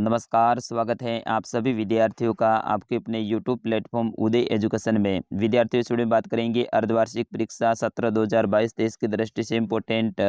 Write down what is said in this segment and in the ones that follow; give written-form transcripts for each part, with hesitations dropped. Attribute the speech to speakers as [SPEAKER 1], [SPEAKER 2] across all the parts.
[SPEAKER 1] नमस्कार, स्वागत है आप सभी विद्यार्थियों का आपके अपने यूट्यूब प्लेटफॉर्म उदय एजुकेशन में। विद्यार्थियों से बात करेंगे अर्धवार्षिक परीक्षा सत्र 2022-23 की दृष्टि से इम्पोर्टेंट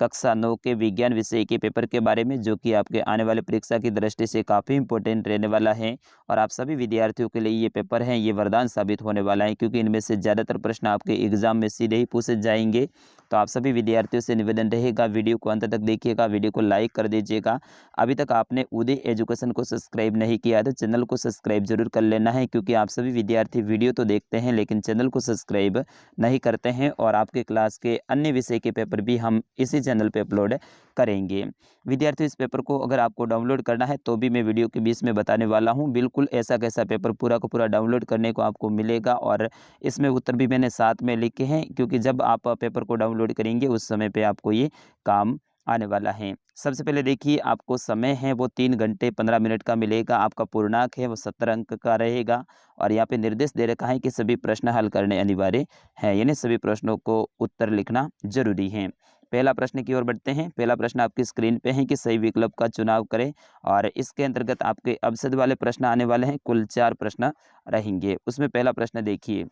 [SPEAKER 1] कक्षा 9 के विज्ञान विषय के पेपर के बारे में, जो कि आपके आने वाले परीक्षा की दृष्टि से काफ़ी इंपॉर्टेंट रहने वाला है। और आप सभी विद्यार्थियों के लिए ये पेपर है, ये वरदान साबित होने वाला है, क्योंकि इनमें से ज़्यादातर प्रश्न आपके एग्जाम में सीधे ही पूछे जाएंगे। तो आप सभी विद्यार्थियों से निवेदन रहेगा, वीडियो को अंत तक देखिएगा, वीडियो को लाइक कर दीजिएगा। अभी तक आपने उदय एजुकेशन को सब्सक्राइब नहीं किया है तो चैनल को सब्सक्राइब जरूर कर लेना है, क्योंकि आप सभी विद्यार्थी वीडियो तो देखते हैं लेकिन चैनल को सब्सक्राइब नहीं करते हैं। और आपके क्लास के अन्य विषय के पेपर भी हम इसी चैनल पे अपलोड करेंगे। विद्यार्थियों, इस पेपर को अगर आपको डाउनलोड करना है तो भी मैं वीडियो के बीच में बताने वाला हूँ। बिल्कुल ऐसा कैसा पेपर पूरा का पूरा डाउनलोड करने को आपको मिलेगा, और इसमें उत्तर भी मैंने साथ में लिखे हैं, क्योंकि जब आप पेपर को डाउनलोड करेंगे उस समय पे आपको ये काम आने वाला है। सबसे पहले देखिए, आपको समय है वो 3 घंटे 15 मिनट का मिलेगा। आपका पूर्णांक है वो 70 अंक का रहेगा। और यहाँ पे निर्देश दे रखा है कि सभी प्रश्न हल करने अनिवार्य है, यानी सभी प्रश्नों को उत्तर लिखना जरूरी है। पहला प्रश्न की ओर बढ़ते हैं। पहला प्रश्न आपकी स्क्रीन पे है कि सही विकल्प का चुनाव करें, और इसके अंतर्गत आपके अवसाद वाले प्रश्न आने वाले हैं। कुल 4 प्रश्न रहेंगे। उसमें पहला प्रश्न देखिए,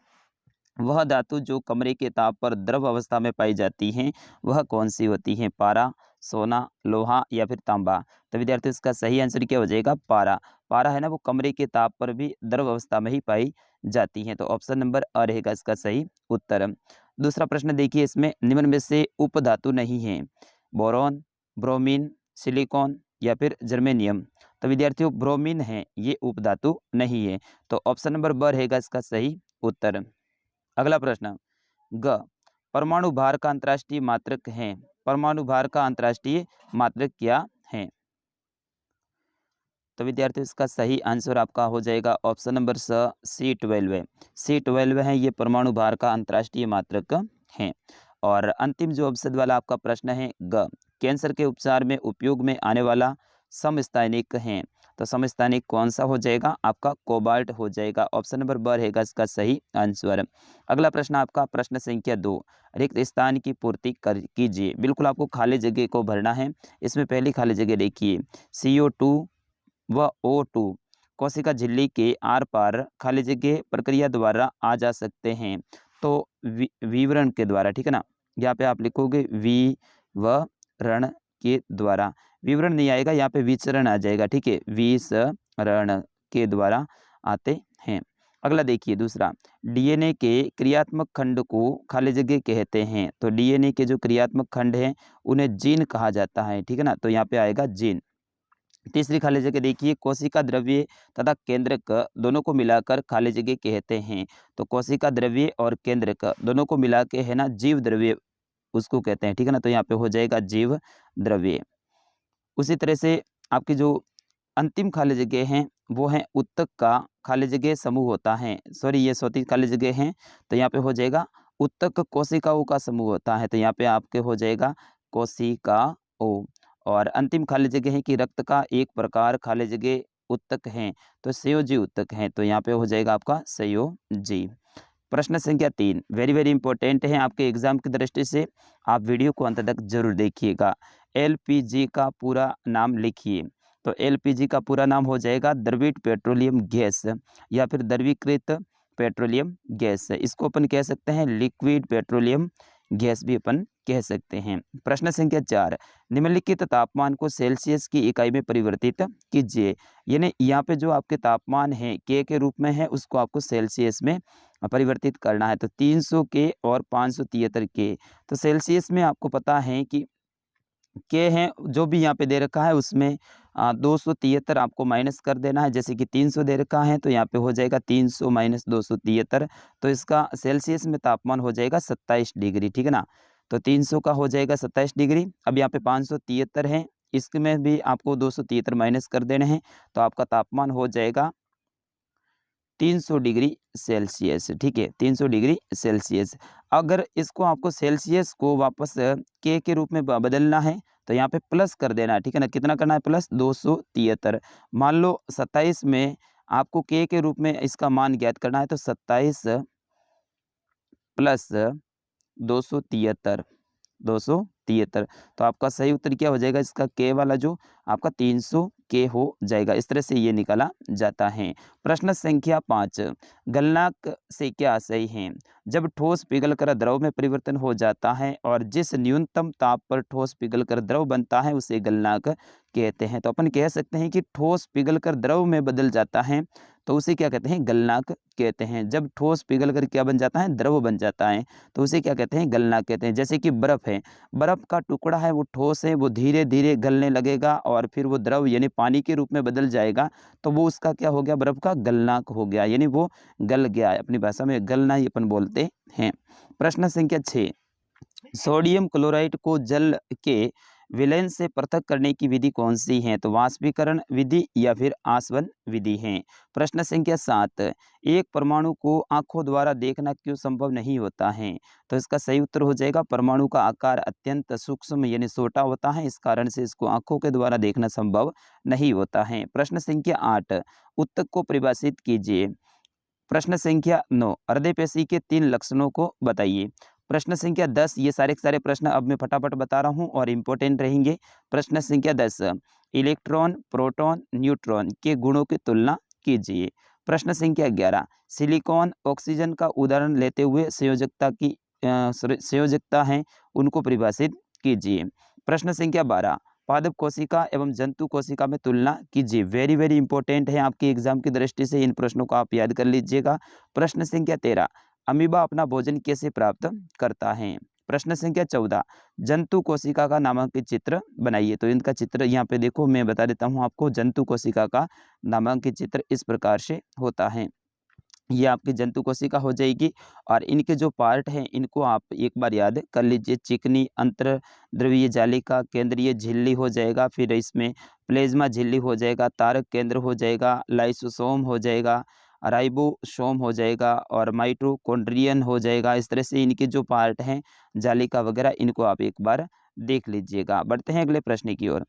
[SPEAKER 1] वह धातु जो कमरे के ताप पर द्रव अवस्था में पाई जाती हैं वह कौन सी होती हैं? पारा, सोना, लोहा या फिर तांबा? तो विद्यार्थियों, इसका सही आंसर क्या हो जाएगा? पारा। पारा है ना, वो कमरे के ताप पर भी द्रव अवस्था में ही पाई जाती हैं। तो ऑप्शन नंबर अ रहेगा इसका सही उत्तर। दूसरा प्रश्न देखिए, इसमें निम्न में से उपधातु नहीं है? बोरॉन, ब्रोमीन, सिलिकॉन या फिर जर्मेनियम? तो विद्यार्थियों, ब्रोमीन है, ये उपधातु नहीं है। तो ऑप्शन नंबर ब रहेगा इसका सही उत्तर। अगला प्रश्न, ग, परमाणु भार का अंतर्राष्ट्रीय मात्रक है? परमाणु भार का अंतर्राष्ट्रीय मात्रक क्या है? तो विद्यार्थियों, इसका सही आंसर आपका हो जाएगा ऑप्शन नंबर C12 है। C12 है, ये परमाणु भार का अंतर्राष्ट्रीय मात्रक है। और अंतिम जो अवसाद वाला आपका प्रश्न है, ग, कैंसर के उपचार में उपयोग में आने वाला समस्थानिक है? तो समस्थानिक कौन सा हो जाएगा? आपका कोबाल्ट हो जाएगा। ऑप्शन नंबर ब रहेगा इसका सही आंसर। अगला प्रश्न आपका प्रश्न संख्या 2, रिक्त स्थान की पूर्ति कीजिए। बिल्कुल आपको खाली जगह को भरना है। इसमें पहली खाली जगह देखिए, CO2 व O2 कोशिका झिल्ली के आर पार खाली जगह प्रक्रिया द्वारा आ जा सकते हैं। तो विवरण के द्वारा, ठीक है ना, यहाँ पे आप लिखोगे विवरण के द्वारा। विवरण नहीं आएगा, यहाँ पे विचरण आ जाएगा, ठीक है, विचरण के द्वारा आते हैं। अगला देखिए दूसरा, डीएनए के क्रियात्मक खंड को खाली जगह कहते हैं। तो डीएनए के जो क्रियात्मक खंड हैं उन्हें जीन कहा जाता है, ठीक है ना, तो यहाँ पे आएगा जीन। तीसरी खाली जगह देखिए, कोशिका द्रव्य तथा केंद्रक दोनों को मिलाकर खाली जगह कहते हैं। तो कोशिका द्रव्य और केंद्रक दोनों को मिला के है ना जीव द्रव्य उसको कहते हैं, ठीक है ना, तो यहाँ पे हो जाएगा जीव द्रव्य। उसी तरह से आपकी जो अंतिम खाली जगह हैं वो है उत्तक का खाली जगह समूह होता है। सॉरी, ये चौथी खाली जगह है, तो यहाँ पे हो जाएगा उत्तक कोशिकाओं का समूह होता है। तो यहाँ पे आपके हो जाएगा कोशिकाओं। और अंतिम खाली जगह है कि रक्त का एक प्रकार खाली जगह उत्तक है, तो संयोजी उत्तक है। तो यहाँ पे हो जाएगा आपका संयोजी। प्रश्न संख्या 3 वेरी वेरी इंपॉर्टेंट है आपके एग्जाम की दृष्टि से। आप वीडियो को अंत तक जरूर देखिएगा। LPG का पूरा नाम लिखिए। तो LPG का पूरा नाम हो जाएगा द्रवित पेट्रोलियम गैस, या फिर द्रवीकृत पेट्रोलियम गैस। इसको अपन कह सकते हैं लिक्विड पेट्रोलियम गैस भी अपन कह सकते हैं। प्रश्न संख्या 4, निम्नलिखित तापमान को सेल्सियस की इकाई में परिवर्तित कीजिए। यानी यहाँ पे जो आपके तापमान है के रूप में है, उसको आपको सेल्सियस में परिवर्तित करना है। तो 300 के और 573 के। तो सेल्सियस में आपको पता है कि के हैं, जो भी यहाँ पे दे रखा है उसमें 273 आपको माइनस कर देना है। जैसे कि 300 दे रखा है तो यहाँ पे हो जाएगा 300 माइनस 273, तो इसका सेल्सियस में तापमान हो जाएगा 27 डिग्री, ठीक है ना। तो 300 का हो जाएगा 27 डिग्री। अब यहाँ पे 573 है, इसमें भी आपको 273 माइनस कर देने हैं, तो आपका तापमान हो जाएगा 300 डिग्री सेल्सियस, ठीक है, 300 डिग्री सेल्सियस। अगर इसको आपको सेल्सियस को वापस के रूप में बदलना है तो यहाँ पे प्लस कर देना है, ठीक है ना। कितना करना है? प्लस 273। मान लो 27 में आपको के रूप में इसका मान ज्ञात करना है, तो 27 प्लस 273 273। तो आपका सही उत्तर क्या हो जाएगा इसका, के वाला जो आपका 300 के हो जाएगा। इस तरह से ये निकाला जाता है। प्रश्न संख्या 5, गलनांक से क्या आशय है? जब ठोस पिघलकर द्रव में परिवर्तन हो जाता है और जिस न्यूनतम ताप पर ठोस पिघलकर द्रव बनता है उसे गलनांक कहते हैं। तो अपन कह सकते हैं कि ठोस पिघलकर द्रव में बदल जाता है तो उसे क्या कहते हैं, गलनांक कहते हैं। जब ठोस पिघलकर क्या बन जाता है, द्रव बन जाता है, तो उसे क्या कहते हैं, गलनांक कहते हैं। जैसे कि बर्फ है, बर्फ का टुकड़ा है वो ठोस है, वो धीरे धीरे गलने लगेगा और फिर वो द्रव यानी पानी के रूप में बदल जाएगा, तो वो उसका क्या हो गया, बर्फ का गलनांक हो गया, यानी वो गल गया है। अपनी भाषा में गलना ही अपन बोलते हैं। प्रश्न संख्या 6, सोडियम क्लोराइड को जल के विलयन से पृथक करने की विधि कौन सी है? तो वाष्पीकरण विधि या फिर आसवन विधि है। प्रश्न संख्या 7, एक परमाणु को आंखों द्वारा देखना क्यों संभव नहीं होता है? तो इसका सही उत्तर हो जाएगा, परमाणु का आकार अत्यंत सूक्ष्म यानी छोटा होता है, इस कारण से इसको आंखों के द्वारा देखना संभव नहीं होता है। प्रश्न संख्या 8, ऊतक को परिभाषित कीजिए। प्रश्न संख्या 9, हृदय पेशी के 3 लक्षणों को बताइए। प्रश्न संख्या 10, ये सारे के सारे प्रश्न अब मैं फटाफट बता रहा हूं और इम्पोर्टेंट रहेंगे। प्रश्न संख्या 10, इलेक्ट्रॉन, प्रोटॉन, न्यूट्रॉन के गुणों की तुलना कीजिए। प्रश्न संख्या 11, सिलिकॉन, ऑक्सीजन का उदाहरण लेते हुए संयोजकता है उनको परिभाषित कीजिए। प्रश्न संख्या 12, पादप कोशिका एवं जंतु कोशिका में तुलना कीजिए। वेरी वेरी इंपॉर्टेंट है आपके एग्जाम की दृष्टि से, इन प्रश्नों को आप याद कर लीजिएगा। प्रश्न संख्या 13, अमीबा अपना भोजन कैसे प्राप्त करता है? प्रश्न संख्या 14, जंतु कोशिका का नामांकित चित्र बनाइए। तो इनका चित्र यहाँ पे देखो, मैं बता देता हूँ आपको। जंतु कोशिका का नामांकित चित्र इस प्रकार से होता है। ये आपकी जंतु कोशिका हो जाएगी और इनके जो पार्ट हैं इनको आप एक बार याद कर लीजिए। चिकनी अंतर्द्रवीय जालिका, केंद्रीय झिल्ली हो जाएगा, फिर इसमें प्लेज्मा झिल्ली हो जाएगा, तारक केंद्र हो जाएगा, लाइसोसोम हो जाएगा, राइबोसोम हो जाएगा और माइटोकॉन्ड्रियन हो जाएगा। इस तरह से इनके जो पार्ट हैं जालिका वगैरह, इनको आप एक बार देख लीजिएगा। बढ़ते हैं अगले प्रश्न की ओर।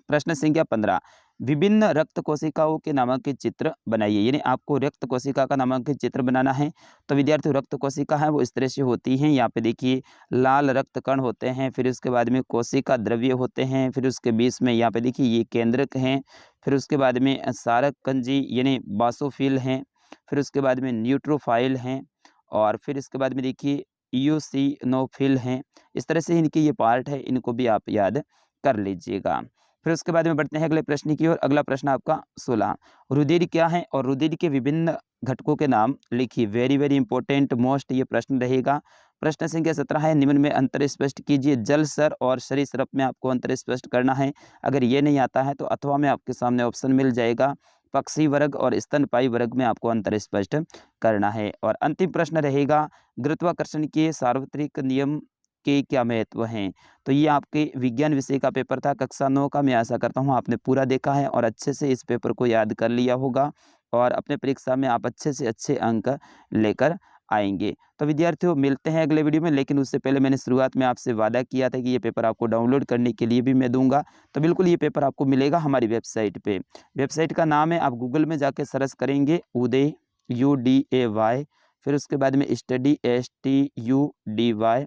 [SPEAKER 1] प्रश्न संख्या 15, विभिन्न रक्त कोशिकाओं के नामांकित चित्र बनाइए। यानी आपको रक्त कोशिका का नामांकित चित्र बनाना है। तो विद्यार्थियों, रक्त कोशिका है वो इस तरह से होती हैं। यहाँ पे देखिए लाल रक्त कण होते हैं, फिर उसके बाद में कोशिका द्रव्य होते हैं, फिर उसके बीच में यहाँ पे देखिए ये केंद्रक हैं, फिर उसके बाद में सारक कंजी यानी बासोफिल हैं, फिर उसके बाद में न्यूट्रोफाइल हैं और फिर इसके बाद में देखिए इयोसिनोफिल हैं। इस तरह से इनके ये पार्ट है, इनको भी आप याद कर लीजिएगा। फिर उसके बाद में बढ़ते हैं अगले प्रश्न की ओर। अगला प्रश्न आपका 16, रुधिर क्या है और रुधिर के विभिन्न घटकों के नाम लिखिए। वेरी वेरी इंपॉर्टेंट मोस्ट ये प्रश्न रहेगा। प्रश्न संख्या 17 है, निम्न में अंतर स्पष्ट कीजिए। जल सर और सरीसृप में आपको अंतर स्पष्ट करना है। अगर ये नहीं आता है तो अथवा में आपके सामने ऑप्शन मिल जाएगा। पक्षी वर्ग और स्तनपायी वर्ग में आपको अंतर स्पष्ट करना है। और अंतिम प्रश्न रहेगा, गुरुत्वाकर्षण के सार्वत्रिक नियम के क्या महत्व हैं? तो ये आपके विज्ञान विषय का पेपर था, कक्षा 9 का। मैं आशा करता हूँ आपने पूरा देखा है और अच्छे से इस पेपर को याद कर लिया होगा और अपने परीक्षा में आप अच्छे से अच्छे अंक लेकर आएंगे। तो विद्यार्थियों, मिलते हैं अगले वीडियो में, लेकिन उससे पहले मैंने शुरुआत में आपसे वादा किया था कि ये पेपर आपको डाउनलोड करने के लिए भी मैं दूंगा। तो बिल्कुल ये पेपर आपको मिलेगा हमारी वेबसाइट पे। वेबसाइट का नाम है, आप गूगल में जाके सर्च करेंगे उदय UDAY, फिर उसके बाद में स्टडी STUDY,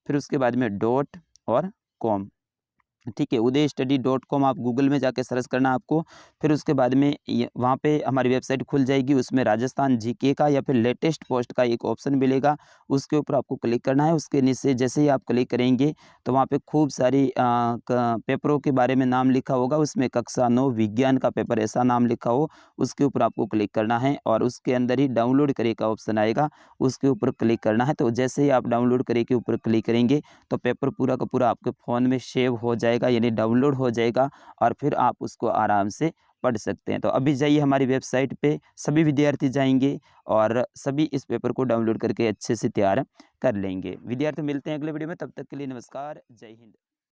[SPEAKER 1] फिर उसके बाद में .com। ठीक है, udaystudy.com आप गूगल में जाके सर्च करना आपको। फिर उसके बाद में वहाँ पे हमारी वेबसाइट खुल जाएगी, उसमें राजस्थान जीके का या फिर लेटेस्ट पोस्ट का एक ऑप्शन मिलेगा, उसके ऊपर आपको क्लिक करना है। उसके नीचे जैसे ही आप क्लिक करेंगे तो वहाँ पे खूब सारी पेपरों के बारे में नाम लिखा होगा, उसमें कक्षा 9 विज्ञान का पेपर ऐसा नाम लिखा हो, उसके ऊपर आपको क्लिक करना है और उसके अंदर ही डाउनलोड करे का ऑप्शन आएगा, उसके ऊपर क्लिक करना है। तो जैसे ही आप डाउनलोड करे के ऊपर क्लिक करेंगे तो पेपर पूरा का पूरा आपके फ़ोन में सेव हो जाएगा, यानी डाउनलोड हो जाएगा और फिर आप उसको आराम से पढ़ सकते हैं। तो अभी जाइए हमारी वेबसाइट पे, सभी विद्यार्थी जाएंगे और सभी इस पेपर को डाउनलोड करके अच्छे से तैयार कर लेंगे। विद्यार्थी, मिलते हैं अगले वीडियो में, तब तक के लिए नमस्कार, जय हिंद।